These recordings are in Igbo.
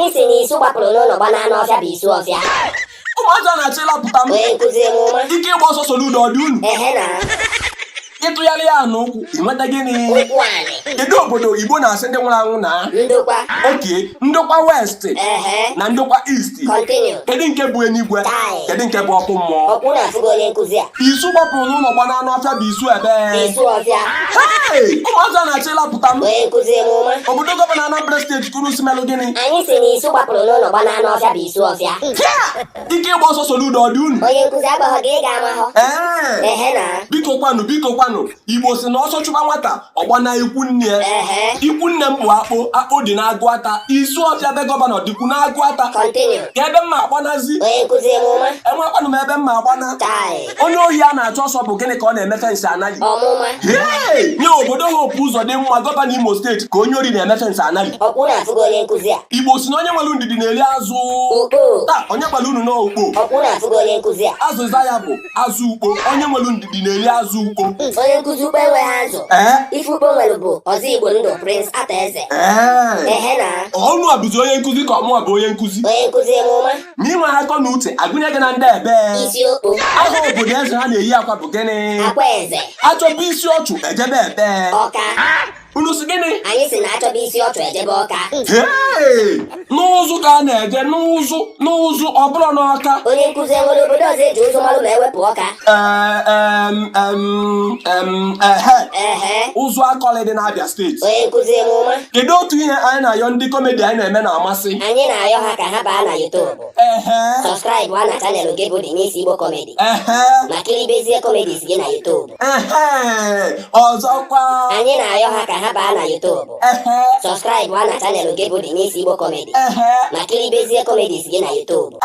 Anyị si n'isu gbapụrụ n'ụlọ gbana n'ọfịa bụ isu ọfịa. Ụmụazị a na-achọ ịlapụta m. Onye nkụzi emume. Ike ịgba ọsọ so n'udo ọ dị unu. Ehe na. Ịtụgharị ya n'ụkwụ ịnweta gịnị? Ụkwụ anyị. Kedu obodo Igbo na-asị ndị nwụrụ anwụ na? Ndokwa. Oke, ndokwa West Ehe. na ndokwa East. Continue. Kedu nke bụ eluigwe? Tai. Kedu nke bụ ọkụ mmụọ? Ọkwụ na-afụgo onye nkụzi a. Isu gbapụrụ n'ụlọ gbana n'ọfịa bụ isu ebe. Isu ọfịa. Hey! Ụmụazị a na-achọ ịlapụta m. Onye nkụzi emume. Obodo gọvanọ Anambra steeti kwuru si melụ gịnị? Anyị si n'isu gbapụrụ n'ụlọ gbana n'ọfịa bụ isu ọfịa. Ike ịgba ọsọ so n'udo ọ dị unu. Onye nkụzi agbaghọ gị ị ga-amahọ. Ehe na. Biko kwanụ Igbo si na ọsọ chụba nwata ọgbana ikwu nne ya. Ehe. Ikwu nne m bụ akpụ dị n'agụ ata. Isu ọfịa be gọvanọ dịkwu n'agụ ata. Continue. Ka ebe mma agbanazi. Onye nkụzi emume. Enwekwanụ m ebe mma agbana. Tai. Onye ohi a na-achọ ọsọ bụ gịnị ka ọ na-eme fensị anaghị? Ọmụma. Hey! Nye obodo Hope ụzọ dị mma gọvanọ Imo steeti ka onye ori na-eme fensị anaghị. Ọkwụ na-afụgo onye nkụzi a. Igbo si na onye nwere ndidi na-eri azụ. Ukpo. Taa onye gbara unu n'okpo. Ọkwụ na-afụgo onye nkụzi a. Azụza ya bụ azụ ukpo. Onye nwere ndidi na-eri azụ ukpo. Onye nkụzi ukpo enweghị azụ. Ife ukpo nwere bụ ọzọ Igbo ndụ Prince Ataeze. Ehe na. Ọnụ a bụzi onye nkụzi ka ọmụa bụ onye nkụzi. Onye nkụzi emume. Ma inwe akọ na uche agụnye gị na ndị ebe. Isi okpo. Aha obodo eze ha na-eyi akwa bụ gịnị? Akwa eze. Achọbụ isi ọchụ ejebe ebe. Ọka. Unu si gịnị? Anyị si na achọba isi ọchụ ejebe Ọka. Hey! N'ụzụ ka a na-eje n'ụzụ ọ bụrụ n'Ọka. Onye nkụzi enwere obodo ọzọ eji ụzụ malụ ma ewepụ Ọka. Ehe. Ụzụ Akọlị dị n'Abịa steeti. Onye nkụzi emume. Kedu otu ihe anyị na-ayọ ndị kọmedi anyị na-eme na-amasị? Anyị na-ayọ ha ka ha baa na YouTube. Sọskraịbụ ha na chanelụ gị bụ dị n'isi Igbo Comedy. Ma kiribezie comedies gị na YouTube. Ọzọkwa. Anyị na-ayọ ha ka ha baa na YouTube. Sọskraịbụ ha na chanelụ gị bụ dị n'isi Igbo Comedy. Ma kiribezie comedies gị na YouTube.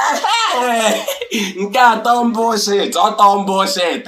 Nke atọ mbụ shit, ọtọ mbụ shit.